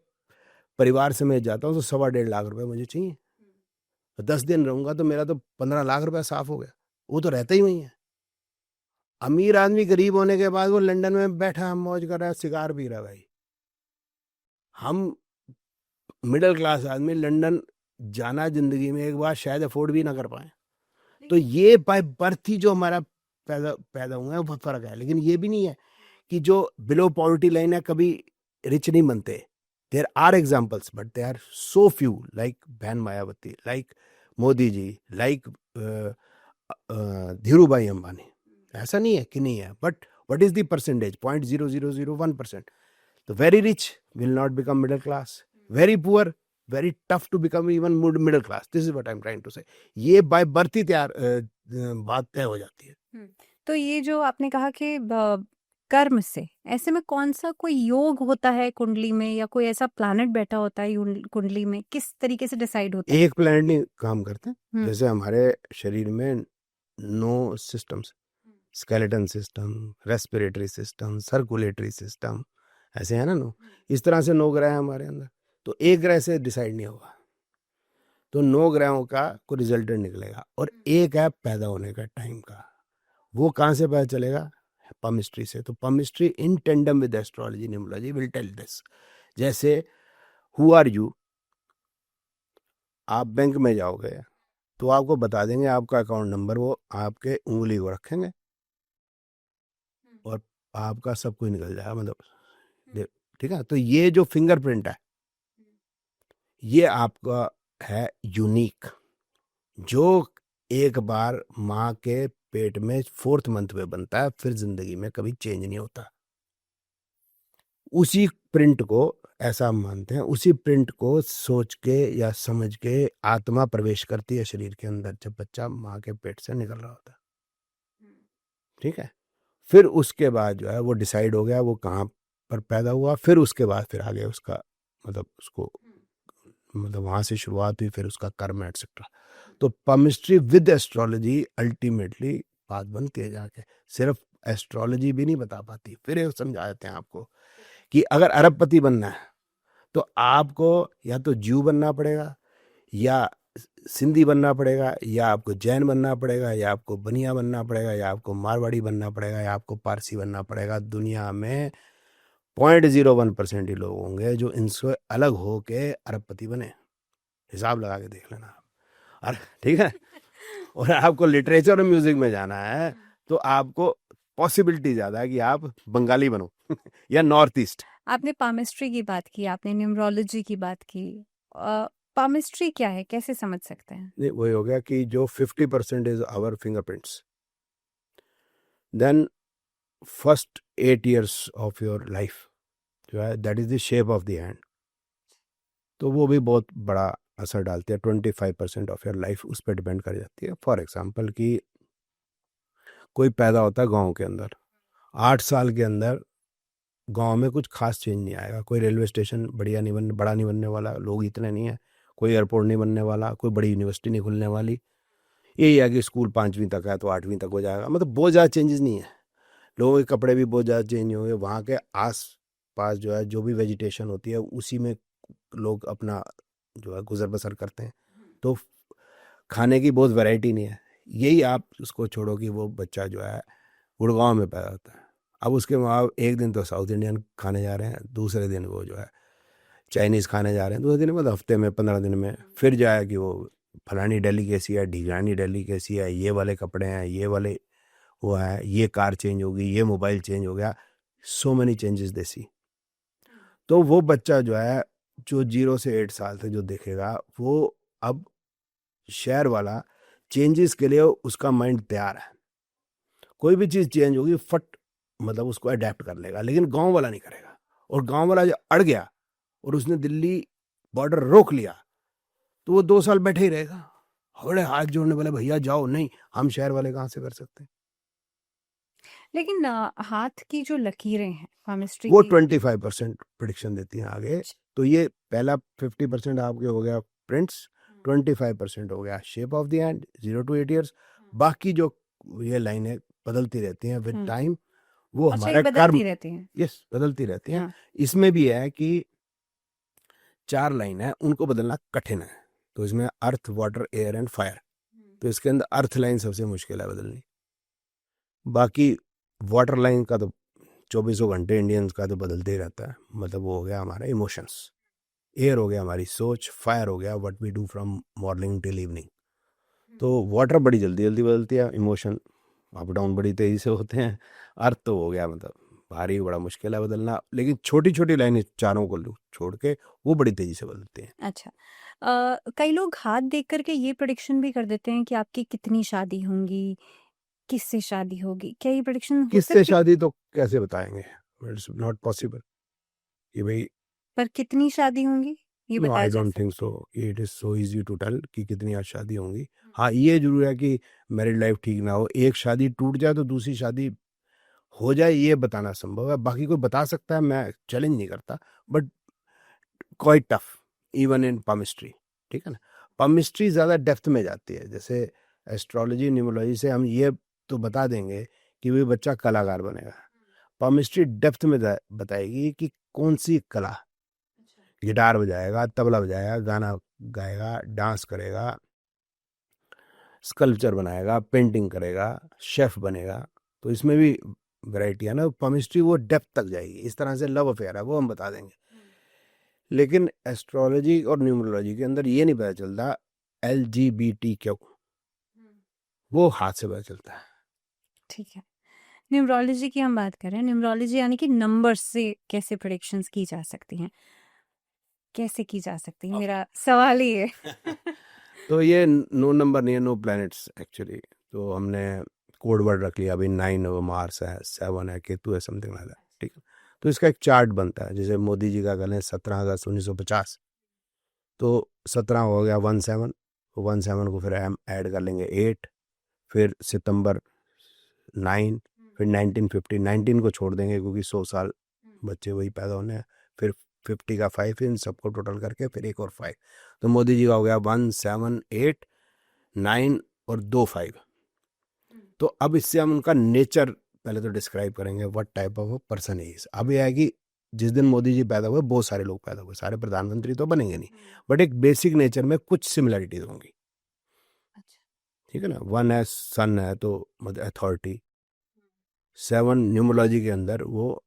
परिवार समेत जाता हूँ तो 1.25 लाख रुपए मुझे चाहिए। 10 दिन रहूंगा तो मेरा तो 15 लाख रुपए साफ हो गया। वो तो रहता ही वही है। अमीर आदमी गरीब होने के बाद वो लंदन में बैठा मौज कर रहा है, सिगार पी रहा है। भाई हम मिडिल क्लास आदमी लंदन जाना जिंदगी में एक बार शायद अफोर्ड भी ना कर पाए। तो ये बाय बर्थ ही जो हमारा पैदा हुआ है वो फर्क है। लेकिन ये भी नहीं है कि जो बिलो पॉवर्टी लाइन है कभी रिच नहीं बनते। There are examples but they are so few, like बहन मायावती, लाइक मोदी जी, लाइक धीरू भाई अंबानी। ऐसा नहीं है कि नहीं है, but what is the percentage? 0.0001%. The very rich will not become middle class. Very poor, very tough to become even middle class. This is what I'm trying to say. ये by birth ही तैयार बात तय हो जाती है। तो ये जो आपने कहा कि कर्म से, ऐसे में कौन सा कोई योग होता है कुंडली में, या कोई ऐसा प्लैनेट बैठा होता है कुंडली में, किस तरीके से डिसाइड होता है? एक प्लैनेट नहीं काम करते। जैसे हमारे शरीर में 9 systems, skeleton system, respiratory system, circulatory system, ऐसे है ना 9। इस तरह से 9 ग्रह हैं हमारे अंदर। तो एक ग्रह से डिसाइड नहीं होगा, तो 9 ग्रहों का को रिजल्टेंट निकलेगा। और एक है पैदा होने का टाइम का। वो कहाँ से पता चलेगा? पमिस्ट्री से। तो palmistry in tandem with astrology numerology will tell this. जैसे हु आर यू, आप बैंक में जाओगे तो आपको बता देंगे आपका अकाउंट नंबर, वो आपके उंगली को रखेंगे और आपका सब कुछ निकल जाएगा। मतलब ठीक है। तो ये जो फिंगरप्रिंट है ये आपका है यूनिक, जो एक बार माँ के पेट में 4th मंथ में बनता है, फिर जिंदगी में कभी चेंज नहीं होता। उसी प्रिंट को ऐसा मानते हैं, उसी प्रिंट को सोच के या समझ के आत्मा प्रवेश करती है शरीर के अंदर जब बच्चा माँ के पेट से निकल रहा होता है। ठीक है। फिर उसके बाद जो है वो डिसाइड हो गया वो कहाँ पर पैदा हुआ, फिर उसके बाद फिर आगे उसका मतलब उसको मतलब वहां से शुरुआत हुई, फिर उसका कर्म एटसेट्रा। तो पमिस्ट्री विद एस्ट्रोलॉजी अल्टीमेटली बात बनती है जाके। सिर्फ एस्ट्रोलॉजी भी नहीं बता पाती। फिर ये समझा देते हैं आपको कि अगर अरबपति बनना है तो आपको या तो ज्यू बनना पड़ेगा, या सिंधी बनना पड़ेगा, या आपको जैन बनना पड़ेगा, या आपको बनिया बनना पड़ेगा, या आपको मारवाड़ी बनना पड़ेगा, या आपको पारसी बनना पड़ेगा। दुनिया में 0.01% ही लोग होंगे जो इनसे अलग हो के अरबपति बने। हिसाब लगा के देख लेना आप। अरे ठीक है। और आपको लिटरेचर और म्यूजिक में जाना है तो आपको पॉसिबिलिटी ज्यादा है कि आप बंगाली बनो या नॉर्थ ईस्ट। आपने पामिस्ट्री की बात की, आपने न्यूमरोलॉजी की बात की। पामिस्ट्री क्या है, कैसे समझ सकते हैं? नहीं, वही हो गया कि जो 50% is our fingerprints, then first 8 years of your life जो है that is the shape of the hand. तो वो भी बहुत बड़ा असर डालती है। 25% ऑफ योर लाइफ उस पर डिपेंड कर जाती है। फॉर एग्जाम्पल कि कोई पैदा होता है गांव के अंदर, 8 साल के अंदर गांव में कुछ खास चेंज नहीं आएगा। कोई रेलवे स्टेशन बड़ा नहीं बनने वाला, लोग इतने नहीं है, कोई एयरपोर्ट नहीं बनने वाला, कोई बड़ी यूनिवर्सिटी नहीं खुलने वाली। यही है कि स्कूल 5वीं तक है तो 8वीं तक हो जाएगा। मतलब बहुत ज़्यादा चेंजेस नहीं है। लोगों के कपड़े भी बहुत ज़्यादा चेंज होंगे। वहाँ के आस पास जो है जो भी वेजिटेशन होती है उसी में लोग अपना जो है गुजर बसर करते हैं। तो खाने की बहुत वैरायटी नहीं है। यही आप उसको छोड़ो कि वो बच्चा जो है गुड़गांव में पैदा होता है, अब उसके माँ एक दिन तो साउथ इंडियन खाने जा रहे हैं, दूसरे दिन वो जो है चाइनीज़ खाने जा रहे हैं, दूसरे दिन मतलब हफ्ते में 15 दिन में फिर जाए कि वो फलानी दिल्ली कैसी है, ढिगानी दिल्ली कैसी है, ये वाले कपड़े हैं, ये वाले वो है, ये कार चेंज होगी, ये मोबाइल चेंज हो गया। सो मेनी चेंजेस दे सी। तो वो बच्चा जो है, जो 0 से 8 साल तक जो देखेगा, वो अब शहर वाला चेंजेस के लिए उसका माइंड तैयार है। कोई भी चीज़ चेंज होगी फट मतलब उसको अडेप्ट कर लेगा, लेकिन गांव वाला नहीं करेगा। और गांव वाला जो अड़ गया और उसने दिल्ली बॉर्डर रोक लिया, तो वो 2 साल बैठे ही रहेगा। बड़े हाथ जोड़ने वाले, भैया जाओ, नहीं हम शहर वाले कहाँ से कर सकते हैं। लेकिन हाथ की जो लकीरें हैं केमिस्ट्री वो की 25% प्रिडिक्शन देती हैं आगे। तो ये पहला 50% आपके हो गया प्रिंट्स, 25% हो गया shape of the hand 0 to 8 years। बाकी जो ये लाइनें बदलती रहती हैं विद टाइम, वो अच्छा, हमारा ये कर्म, बदलती रहती हैं। यस बदलती रहती हैं। हाँ। इसमें भी है कि 4 लाइन है, उनको बदलना कठिन है। तो इसमें अर्थ, वाटर, एयर एंड फायर। तो इसके अंदर अर्थ लाइन सबसे मुश्किल है बदलनी। बाकी वाटर लाइन का तो 24 घंटे इंडियंस का तो बदलते ही रहता है। मतलब वो हो गया हमारा इमोशंस, एयर हो गया हमारी सोच, फायर हो गया what we do from morning till evening. तो वाटर बड़ी जल्दी जल्दी बदलती है, इमोशन अप डाउन बड़ी तेजी से होते हैं। अर्थ तो हो गया मतलब भारी, बड़ा मुश्किल है बदलना। लेकिन छोटी छोटी लाइनें चारों को छोड़ के वो बड़ी तेजी से बदलती हैं। अच्छा, कई लोग हाथ देख करके ये प्रेडिक्शन भी कर देते हैं कि आपकी कितनी शादी होंगी, किससे शादी होगी। क्या ये प्रेडिक्शन हो किससे सकती है? शादी तो कैसे बताएंगे, इट्स नॉट पॉसिबल कि भाई। पर कितनी शादी होंगी ये नो, बताया आई जा डोंट सकता think so it is so easy to tell कि कितनी आज शादी होंगी। हाँ, ये जरूर है कि मैरिड लाइफ ठीक ना हो, एक शादी टूट जाए तो दूसरी शादी हो जाए, ये बताना संभव है। बाकी कोई बता सकता है, मैं चैलेंज नहीं करता, but quite tough even in palmistry. ठीक है ना, पामिस्ट्री ज़्यादा डेप्थ में जाती है। जैसे एस्ट्रोलॉजी, न्यूमरोलॉजी से हम ये तो बता देंगे कि वही बच्चा कलाकार बनेगा। पामिस्ट्री डेप्थ में बताएगी कि कौन सी कला, गिटार बजाएगा, तबला बजाएगा, गाना गाएगा, डांस करेगा, स्कल्पचर बनाएगा, पेंटिंग करेगा, शेफ बनेगा। तो इसमें भी वैरायटी है ना। केमिस्ट्री वो डेप्थ तक जाएगी। इस तरह से लव अफेयर है, वो हम बता देंगे। लेकिन एस्ट्रोलॉजी और न्यूमरोलॉजी के अंदर ये नहीं पता चलता LGBTQ, वो हाथ से पता चलता है। ठीक है। न्यूमरोलॉजी की हम बात करें, न्यूमरोलॉजी यानी कि नंबर्स से कैसे प्रेडिक्शंस की जा सकती हैं, कैसे की जा सकती है, मेरा सवाल ही है। तो ये नो नंबर नहीं है, नो प्लैनेट्स एक्चुअली। तो हमने कोड वर्ड रख लिया, अभी 9 मार्स है, 7 है केतु है, समथिंग लाइक दैट। ठीक है, तो इसका एक चार्ट बनता है। जैसे मोदी जी का करें 17 अगस्त 1950, तो 17 हो गया 17, 17 को फिर हम ऐड कर लेंगे 8, फिर सितंबर 9, फिर 1950, 19 को छोड़ देंगे क्योंकि 100 साल बच्चे वही पैदा होने हैं। फिर 50 का 5, इन सबको टोटल करके फिर एक और 5। तो मोदी जी का हो गया 1, 7, 8, 9 और 2 5। तो अब इससे हम उनका नेचर पहले तो डिस्क्राइब करेंगे, what type of person is. अब यह है कि जिस दिन मोदी जी पैदा हुए बहुत सारे लोग पैदा हुए, सारे प्रधानमंत्री तो बनेंगे नहीं, बट एक बेसिक नेचर में कुछ सिमिलरिटीज होंगी। ठीक है ना, 1 है सन है तो मतलब अथॉरिटी। 7 न्यूमरोलॉजी के अंदर वो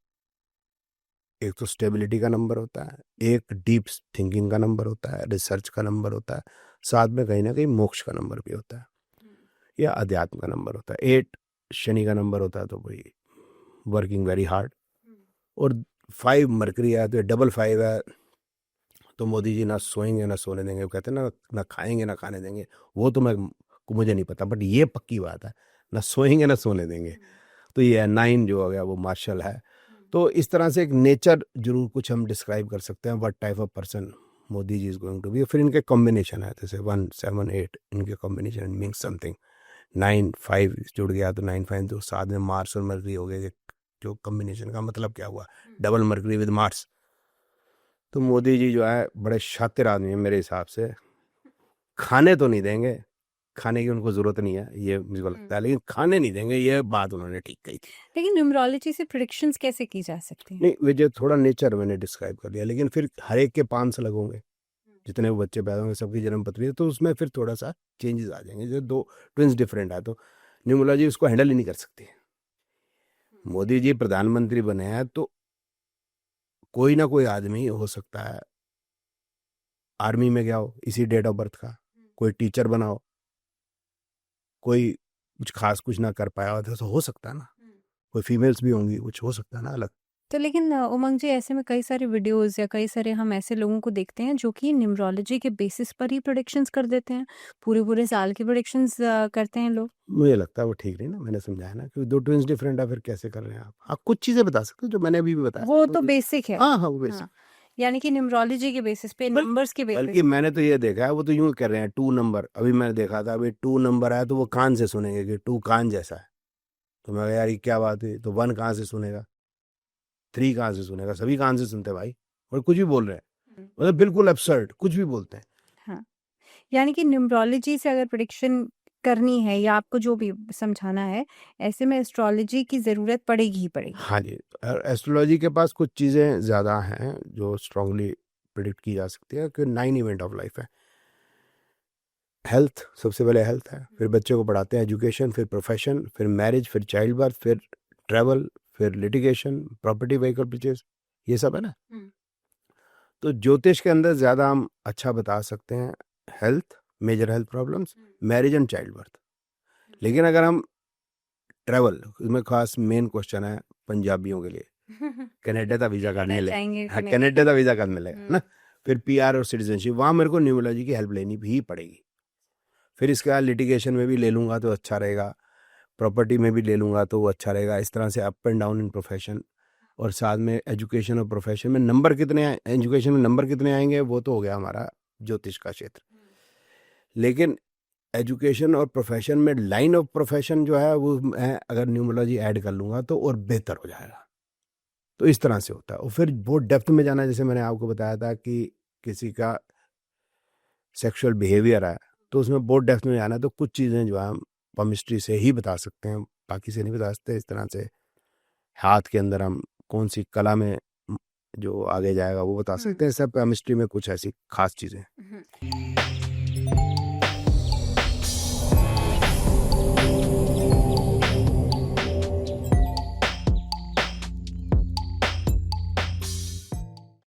एक तो स्टेबिलिटी का नंबर होता है, एक डीप थिंकिंग का नंबर होता है, रिसर्च का नंबर होता है, साथ में कहीं ना कहीं मोक्ष का नंबर भी होता है, या अध्यात्म का नंबर होता है। 8 शनि का नंबर होता है, तो भाई वर्किंग वेरी हार्ड। और 5 मरकरी है, तो डबल 5 है, तो मोदी जी ना सोएंगे ना सोने देंगे। वो कहते हैं ना, ना खाएंगे ना खाने देंगे। वो तो मुझे नहीं पता, बट ये पक्की बात है, ना सोएंगे ना सोने देंगे। तो ये 9 जो हो गया वो मार्शल है। तो इस तरह से एक नेचर जरूर कुछ हम डिस्क्राइब कर सकते हैं, what type of person Modi ji is going to be. फिर इनके कॉम्बिनेशन है, जैसे 1, 7, 8 इनके कॉम्बिनेशन मीन्स समथिंग। 9, 5 जुड़ गया तो 9, 5 तो साथ में मार्स और मरकरी हो गए, जो कॉम्बिनेशन का मतलब क्या हुआ, डबल मरकरी विद मार्स। तो मोदी जी जो है बड़े शातिर आदमी है मेरे हिसाब से। खाने तो नहीं देंगे, खाने की उनको जरूरत नहीं है ये मुझे लगता है, लेकिन खाने नहीं देंगे, ये बात उन्होंने ठीक कही थी। लेकिन न्यूमरोलॉजी से प्रेडिक्शंस कैसे की जा सकती हैं? नहीं, वजह थोड़ा नेचर मैंने डिस्क्राइब कर लिया, लेकिन फिर हर एक के 5 अलग होंगे, जितने वो बच्चे पैदा होंगे सबकी जन्म पत्री है, तो उसमें फिर थोड़ा सा चेंजेस आ जाएंगे। जैसे 2 ट्विंस डिफरेंट है, तो न्यूमरोलॉजी उसको हैंडल ही नहीं कर सकती। मोदी जी प्रधानमंत्री बने हैं, तो कोई ना कोई आदमी हो सकता है आर्मी में गया हो इसी डेट ऑफ बर्थ का, कोई टीचर बना हो, कोई कुछ खास कुछ ना कर पाया हो, तो हो सकता है ना। कोई फीमेल्स भी होंगी, कुछ हो सकता है ना अलग। तो लेकिन उमंग जी, ऐसे में कई सारे वीडियोस या कई सारे हम ऐसे लोगों को देखते हैं जो कि न्यूमरोलॉजी के बेसिस पर ही प्रेडिक्शंस कर देते हैं, पूरे-पूरे साल की प्रेडिक्शंस करते हैं लोग। मुझे लगता है वो ठीक नहीं ना, मैंने समझाया ना कि 2 ट्विन्स डिफरेंट है, फिर कैसे कर रहे हैं आप? हाँ, कुछ चीज़ें बता सकते हो जो मैंने अभी भी बताया। वो तो बेसिक है। हाँ, हाँ, वो बेसिक। हाँ, यानी कि न्यूमरोलॉजी के बेसिस पे, बल नंबर्स के बेसिस बल्कि मैंने तो ये देखा है, वो तो यूँ कर रहे हैं 2 नंबर, अभी मैंने देखा था, अभी 2 नंबर आया तो वो कान से सुनेंगे कि 2 कान जैसा है। तो मैं कहा यार ये क्या बात हुई? तो 1 कहाँ से सुनेगा? 3 कहाँ से सुनेगा? सभी कान से सुनते हैं भाई, और कुछ भी बोल रहे हैं। हुँ। मतलब बिल्कुल एब्सर्ड, कुछ भी बोलते हैं। हाँ, यानी कि न्यूमरोलॉजी से अगर प्रेडिक्शन करनी है या आपको जो भी समझाना है, ऐसे में एस्ट्रोलॉजी की ज़रूरत पड़ेगी ही पड़ेगी। हाँ जी, एस्ट्रोलॉजी के पास कुछ चीज़ें ज़्यादा हैं जो स्ट्रांगली प्रेडिक्ट की जा सकती है कि 9 इवेंट ऑफ लाइफ है। हेल्थ, सबसे पहले हेल्थ है, फिर बच्चे को पढ़ाते हैं एजुकेशन, फिर प्रोफेशन, फिर मैरिज, फिर चाइल्ड बर्थ, फिर ट्रैवल, फिर लिटिगेशन, प्रॉपर्टी, व्हीकल परचेज, ये सब है ना। तो ज्योतिष के अंदर ज़्यादा हम अच्छा बता सकते हैं health, major health problems, marriage and child birth. लेकिन अगर हम ट्रैवल, उसमें खास मेन क्वेश्चन है पंजाबियों के लिए, कनाडा का वीज़ा कब मिले? हाँ, कनाडा का वीज़ा कब मिलेगा ना। फिर पीआर और सिटीजनशिप, वहाँ मेरे को न्यूमरोलॉजी की हेल्प लेनी भी पड़ेगी। फिर इसके बाद लिटिगेशन में भी ले लूँगा तो अच्छा रहेगा, प्रॉपर्टी में भी ले लूँगा तो वो अच्छा रहेगा। इस तरह से up and down in profession, और साथ में एजुकेशन और प्रोफेशन में नंबर कितने आए, एजुकेशन में नंबर कितने आएंगे, वो तो हो गया हमारा ज्योतिष का क्षेत्र। लेकिन एजुकेशन और प्रोफेशन में लाइन ऑफ प्रोफेशन जो है वो मैं अगर न्यूमरोलॉजी ऐड कर लूँगा तो और बेहतर हो जाएगा। तो इस तरह से होता है। और फिर बहुत डेप्थ में जाना, जैसे मैंने आपको बताया था कि किसी का सेक्सुअल बिहेवियर है तो उसमें बहुत डेप्थ में जाना है, तो कुछ चीज़ें जो है हम पमिस्ट्री से ही बता सकते हैं, बाकी से नहीं बता सकते। इस तरह से हाथ के अंदर हम कौन सी कला में जो आगे जाएगा वो बता सकते हैं। सब केमिस्ट्री में कुछ ऐसी खास चीज़ें।